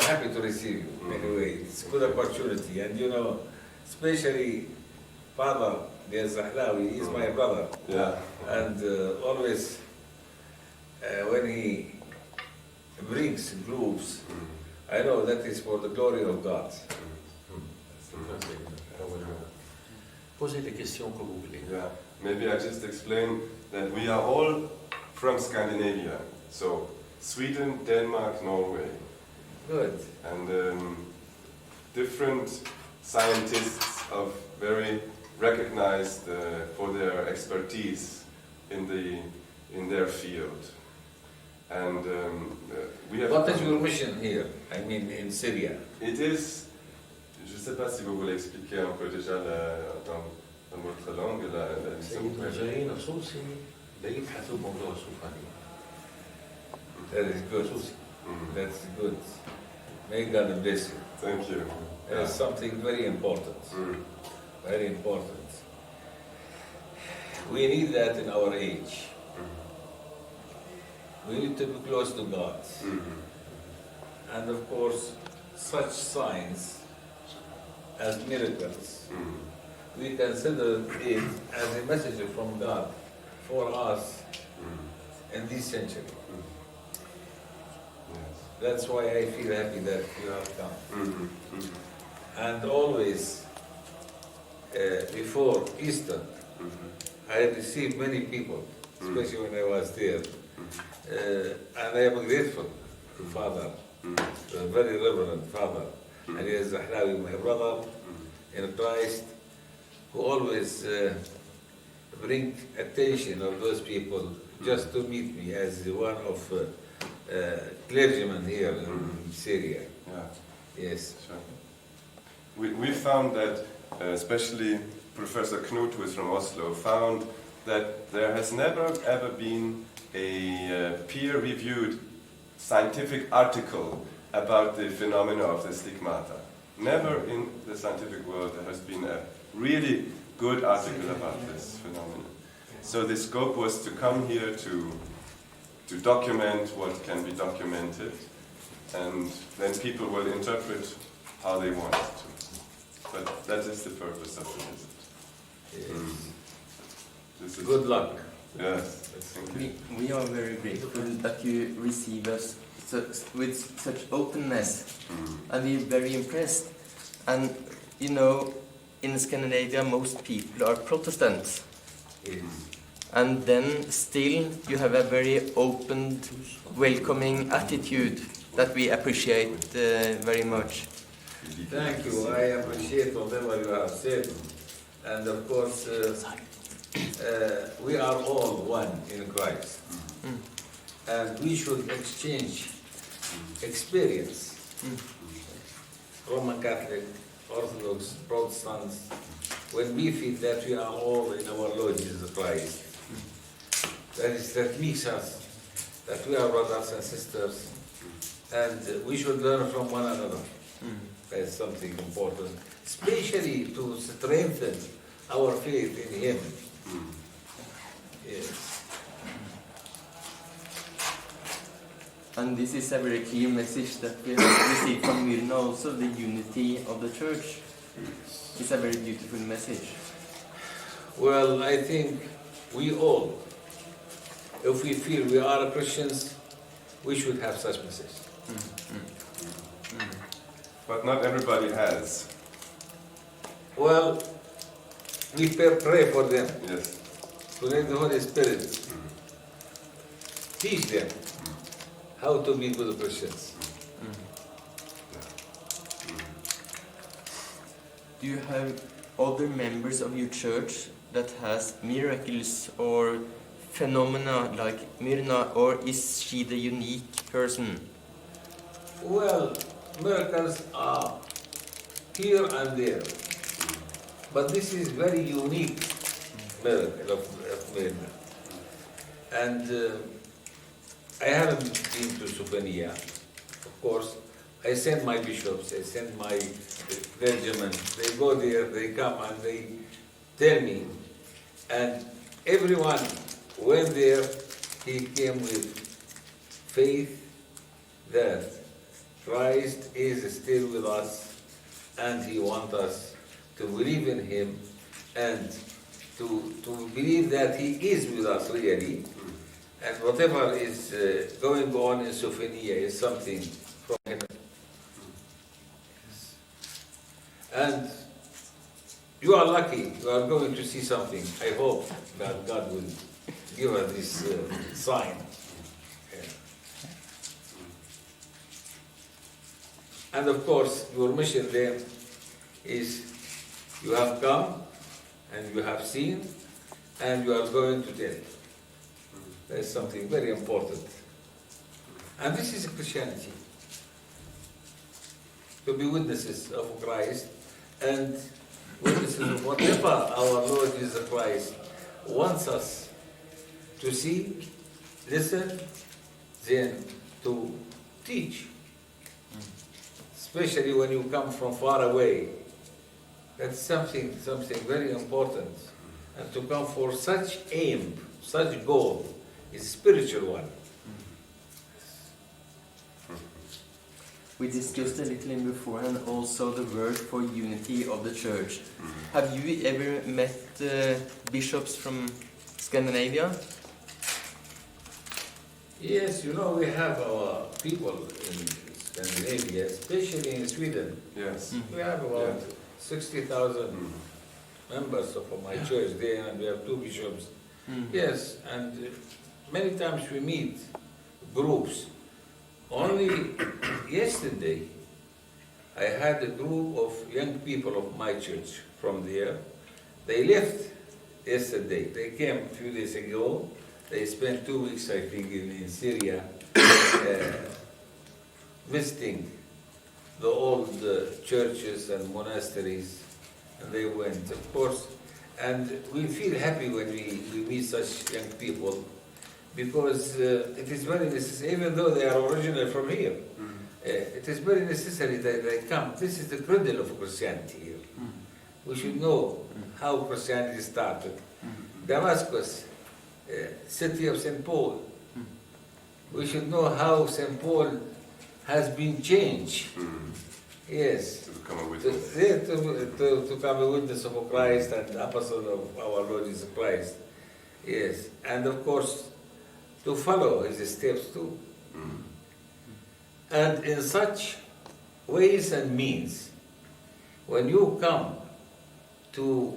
happy to receive you. Anyway, it's a good opportunity, and you know, especially Father Neils Hvidt, he is my brother. Yeah. And always when he brings groups, I know that is for the glory of God. Posez les questions que vous voulez. Yeah. Maybe I just explain that we are all from Scandinavia. So Sweden, Denmark, Norway. Good. And different scientists of very recognized for their expertise in their field. And we have. What is your mission here? I mean, in Syria. It is. Je ne sais pas si vous voulez expliquer un peu déjà dans votre langue la mission. سيدنا نصوصي بيبحث موضوع السوفانية. That is good. That's good. May God bless you. Thank you. That's something very important. Very important. We need that in our age. We need to be close to God. And of course, such signs as miracles, we consider it as a message from God for us in this century. That's why I feel happy that you have come. And always, before Easter, I received many people, especially when I was there. And I am grateful to Father, to a very reverend Father, Neils Hvidt, my brother in Christ, who always bring attention of those people just to meet me as one of clergymen here in Syria. Yeah. Yes. Sure. We found that, especially Professor Knut, who is from Oslo, found that there has never ever been a peer-reviewed scientific article about the phenomena of the stigmata. Never in the scientific world there has been a really good article about this phenomenon. So the scope was to come here to document what can be documented, and then people will interpret how they want to. But that is the purpose of the visit. Yes. This is Good luck. Yes. Thank you. We are very grateful that you receive us with such openness, and we're very impressed. And you know, in Scandinavia, most people are Protestants. Yes. And then still you have a very open, welcoming attitude that we appreciate very much. Thank you. I appreciate whatever you have said. And of course, we are all one in Christ. And we should exchange experience. Roman Catholic, Orthodox, Protestants, when we feel that we are all in our Lord Jesus Christ. That makes us, that we are brothers and sisters, and we should learn from one another. That's something important, especially to strengthen our faith in Him. Yes. And this is a very clear message that we have received from Myrna also, the unity of the church. It's a very beautiful message. Well, I think we all, if we feel we are Christians, we should have such message. But not everybody has. Well, we pray for them, Yes. to let the Holy Spirit teach them how to be good Christians. Do you have other members of your church that has miracles or phenomena like Myrna, or is she the unique person? Well, miracles are here and there, but this is very unique miracle of Myrna. And I haven't been to Soufanieh, of course. I send my bishops, I send my clergymen. They go there, they come and they tell me. And everyone went there, he came with faith that Christ is still with us, and He wants us to believe in Him and to believe that He is with us really. And whatever is going on in Soufanieh is something from heaven. And you are lucky, you are going to see something. I hope that God will give us this sign. And of course, your mission there is you have come and you have seen and you are going to tell. That's something very important. And this is Christianity. To be witnesses of Christ and witnesses of whatever our Lord Jesus Christ wants us to see, listen, then to teach. Especially when you come from far away. That's something very important. And to come for such aim, such goal, is a spiritual one. We discussed a little in beforehand also the word for unity of the church. Have you ever met bishops from Scandinavia? Yes, you know, we have our people in Scandinavia, especially in Sweden. Yes. We have about 60,000 members of my church there, and we have 2 bishops. Yes, and many times we meet groups. Only yesterday, I had a group of young people of my church from there. They left yesterday. They came a few days ago. They spent 2 weeks, I think, in Syria, visiting the old churches and monasteries, and they went, of course. And we feel happy when we meet such young people, because it is very necessary, even though they are originally from here, it is very necessary that they come. This is the cradle of Christianity here. We should know how Christianity started. Damascus, city of St. Paul. We should know how St. Paul has been changed. Yes. To become a To witness. become a witness of Christ and apostle of our Lord Jesus Christ. Yes. And of course, to follow his steps too. And in such ways and means, when you come to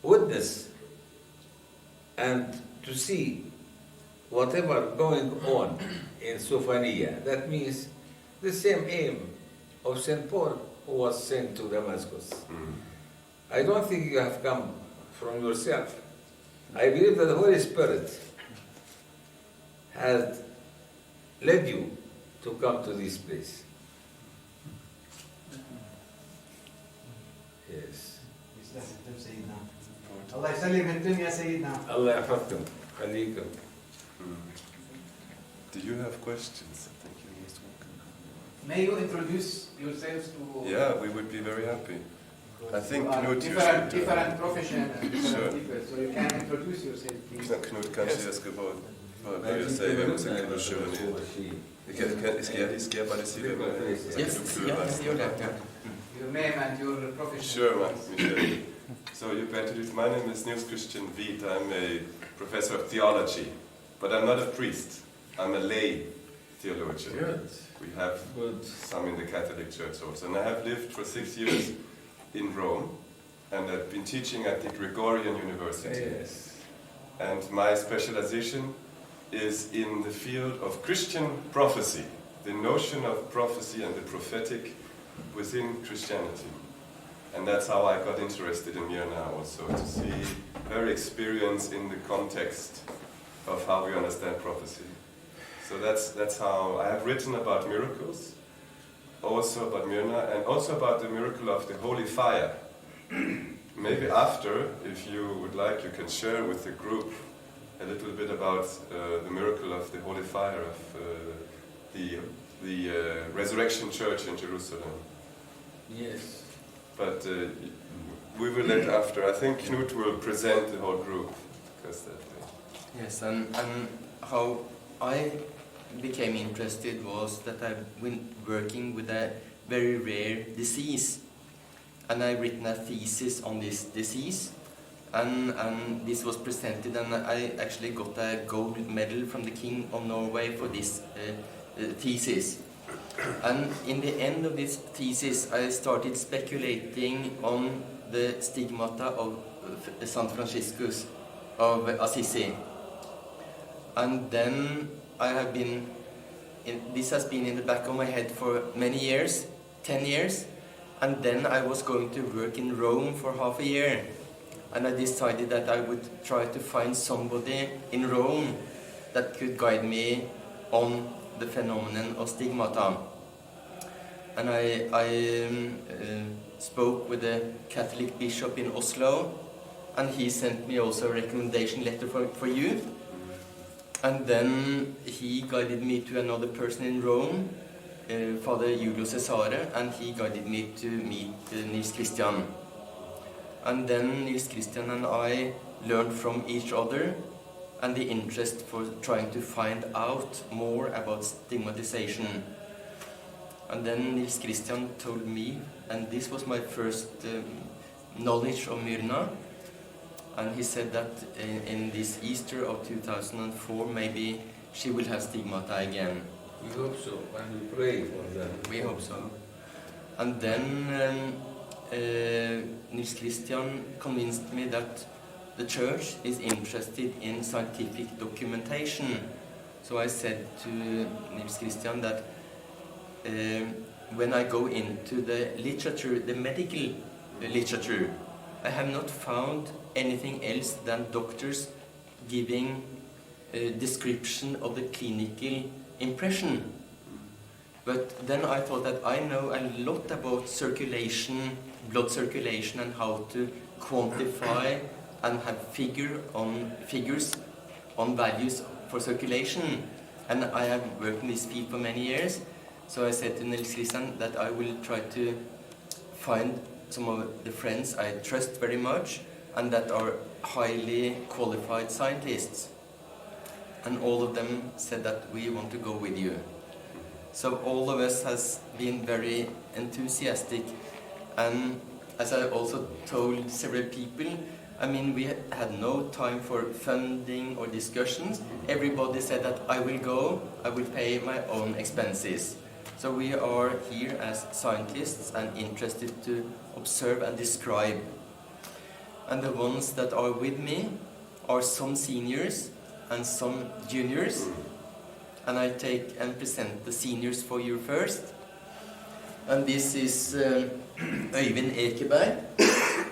witness and to see whatever going on in Soufanieh, that means the same aim of St. Paul, who was sent to Damascus. I don't think you have come from yourself. I believe that the Holy Spirit has led you to come to this place. Yes. الله يسلم الدنيا سيدنا. Allah يحفظكم. خليكم. Do you have questions? I think you're most welcome. May you introduce yourselves to Yeah, we would be very happy. I think you are Knut different profession and different people, so you can introduce yourself, please. Knut, kanske jag ska börja säga vem som kan köra ner. Ska jag bara säga vem Yes, you're there. Your name and your profession. Sure, Michelle. So you better. My name is Neils Hvidt. I'm a professor of theology, but I'm not a priest. I'm a lay theologian. Good. We have some in the Catholic Church also. And I have lived for 6 years in Rome, and I've been teaching at the Gregorian University. Yes. And my specialization is in the field of Christian prophecy, the notion of prophecy and the prophetic within Christianity. And that's how I got interested in Myrna also, to see her experience in the context of how we understand prophecy. So that's how I have written about miracles, also about Myrna, and also about the miracle of the holy fire. Maybe after, if you would like, you can share with the group a little bit about the miracle of the holy fire of the resurrection church in Jerusalem. Yes. But we will let after. I think Knut will present the whole group. Because that, Yes, and how I became interested was that I've been working with a very rare disease, and I've written a thesis on this disease, and this was presented, and I actually got a gold medal from the King of Norway for this thesis. And in the end of this thesis, I started speculating on the stigmata of Saint Franciscus of Assisi. And then I have been, this has been in the back of my head for many years, 10 years, and then I was going to work in Rome for half a year. And I decided that I would try to find somebody in Rome that could guide me on the phenomenon of stigmata. And I spoke with a Catholic bishop in Oslo, and he sent me also a recommendation letter for you. And then he guided me to another person in Rome, Father Julio Cesare, and he guided me to meet Niels Christian. And then Niels Christian and I learned from each other, and the interest for trying to find out more about stigmatization. And then Niels Christian told me, and this was my first knowledge of Myrna, and he said that in this Easter of 2004, maybe she will have stigmata again. We hope so, and we pray for that. We hope so. And then Niels Christian convinced me that the church is interested in scientific documentation. So I said to Niels Christian that when I go into the literature, the medical literature, I have not found anything else than doctors giving a description of the clinical impression. But then I thought that I know a lot about circulation, blood circulation, and how to quantify and have figures on values for circulation. And I have worked in this field for many years. So I said to Niels Christian that I will try to find some of the friends I trust very much and that are highly qualified scientists. And all of them said that we want to go with you. So all of us has been very enthusiastic, and as I also told several people, I mean, we had no time for funding or discussions. Everybody said that I will go, I will pay my own expenses. So we are here as scientists and interested to observe and describe. And the ones that are with me are some seniors and some juniors. And I take and present the seniors for you first. And this is Øyvind Ekeberg.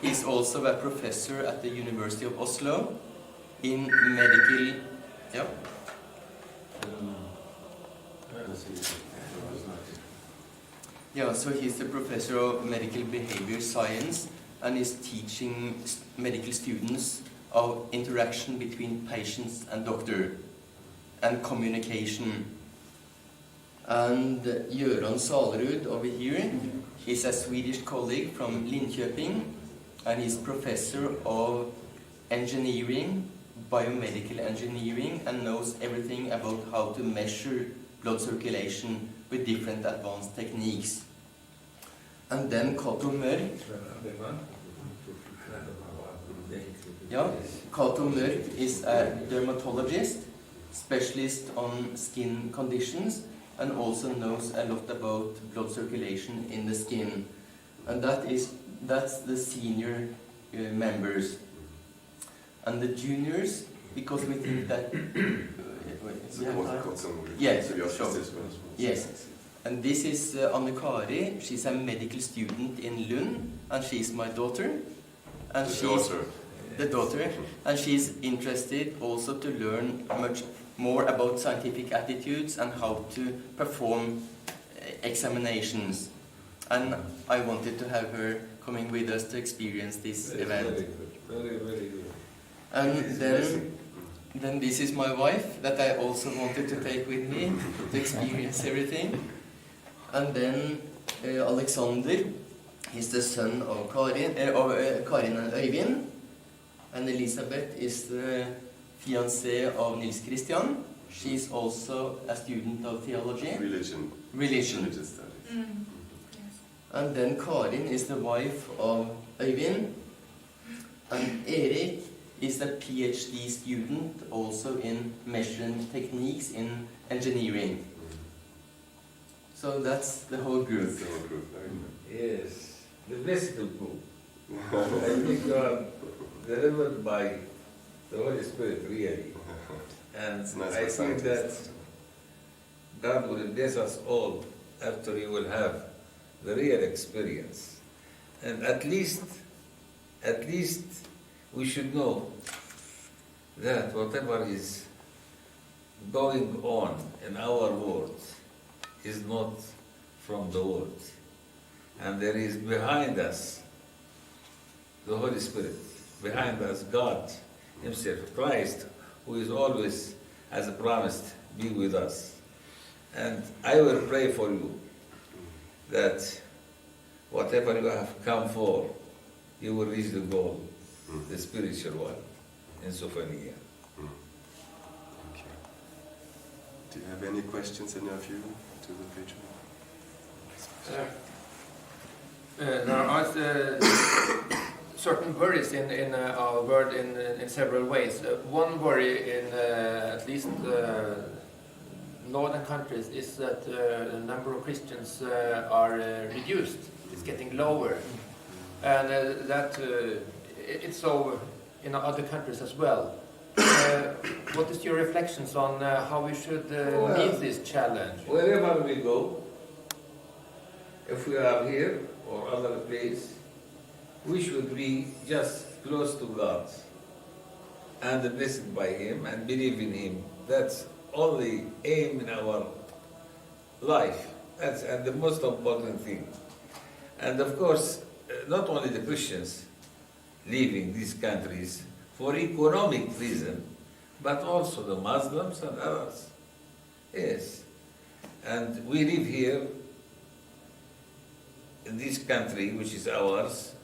He's also a professor at the University of Oslo in medical. Yeah. Yeah, so he's the professor of medical behavior science and is teaching medical students of interaction between patients and doctor and communication. And Göran Salerud over here, he's a Swedish colleague from Linköping, and he's professor of engineering, biomedical engineering, and knows everything about how to measure blood circulation with different advanced techniques. And then Cato Mørk. Yeah, Cato Mørk is a dermatologist, specialist on skin conditions, and also knows a lot about blood circulation in the skin. And that's the senior members. And the juniors, because we think that... Yes, sure. Yes. And this is Anne Kari. She's a medical student in Lund, and she's my daughter. And the daughter. And she's interested also to learn much more about scientific attitudes and how to perform examinations. And I wanted to have her coming with us to experience this event. Very good. Very, very good. And then this is my wife that I also wanted to take with me to experience everything. And then Alexander, he's the son of Karin and Øyvind. And Elisabeth is the fiancée of Niels Christian. She's also a student of theology. Religion. Religion. Religious studies. Yes. And then Karin is the wife of Øyvind. And Erik is a PhD student also in measuring techniques in engineering. So that's the whole group. That's the whole group. Very good. Yes, the blessed group. I think you are delivered by the Holy Spirit, really. And It's nice I for think that scientists. God will bless us all after you will have the real experience. And at least we should know that whatever is going on in our world is not from the world. And there is behind us the Holy Spirit, behind us God Himself, Christ, who is always, as promised, be with us. And I will pray for you that whatever you have come for, you will reach the goal, the spiritual one, in Soufanieh. Thank you. Do you have any questions, any of you, to the Patriarch? There are certain worries in our world in several ways. One worry in at least northern countries is that the number of Christians are reduced. It's getting lower, and it's so in other countries as well. What is your reflections on how we should meet this challenge? Wherever we go, if we are here or other place, we should be just close to God and blessed by Him and believe in Him. That's only aim in our life. That's the most important thing. And of course, not only the Christians leaving these countries for economic reason, but also the Muslims and others. Yes. And we live here in this country, which is ours,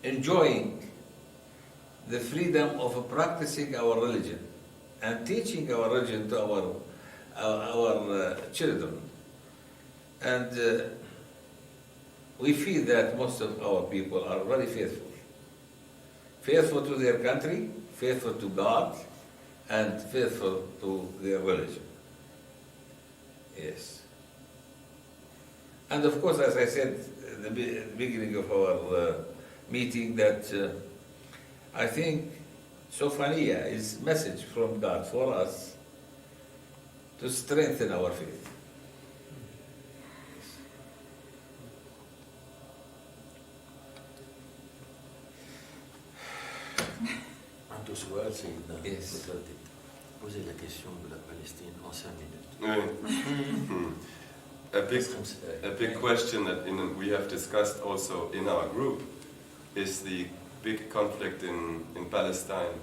enjoying the freedom of practicing our religion and teaching our religion to our children. And we feel that most of our people are very faithful. Faithful to their country, faithful to God, and faithful to their religion. Yes. And of course, as I said at the beginning of our meeting, that I think Soufanieh is a message from God for us to strengthen our faith. Un de soi, c'est une Yes. poser la question de la Palestine en 5 minutes. Oui. A big question that we have discussed also in our group is the big conflict in Palestine.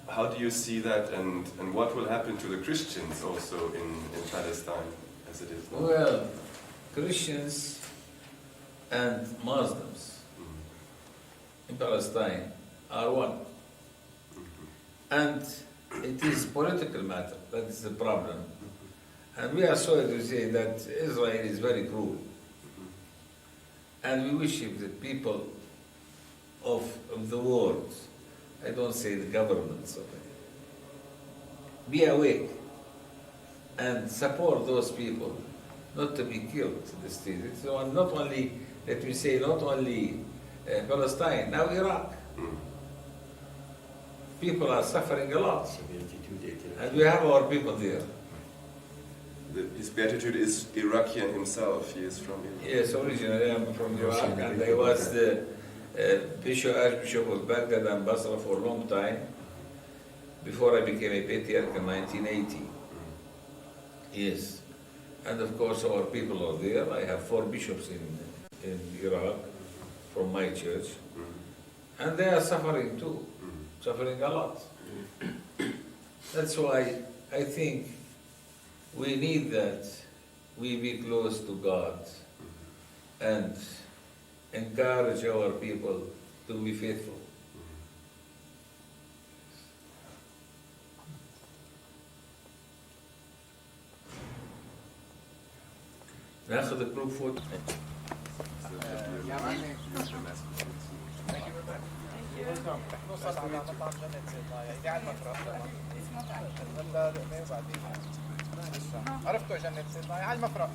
How do you see that, and what will happen to the Christians also in Palestine as it is now? Well, Christians and Muslims in Palestine are one. And it is political matter, that is the problem. And we are sorry to say that Israel is very cruel. And we wish if the people of the world, I don't say the governments, be awake and support those people not to be killed in the street. It's not only, let me say, not only Palestine, now Iraq. People are suffering a lot. And we have our people there. His beatitude is Iraqian himself. He is from Iraq. Yes, originally I'm from Iraq, and I was the Archbishop of Baghdad and Basra for a long time, before I became a Patriarch in 1980. Yes. And of course our people are there. I have 4 bishops in Iraq from my church. And they are suffering too, suffering a lot. That's why I think we need that we be close to God and encourage our people to be faithful. ناخذ الجروب فوتو. نوصل على مطعم جنة سيدنا يدي على المفرق عرفتوا جنة سيدنا على المفرق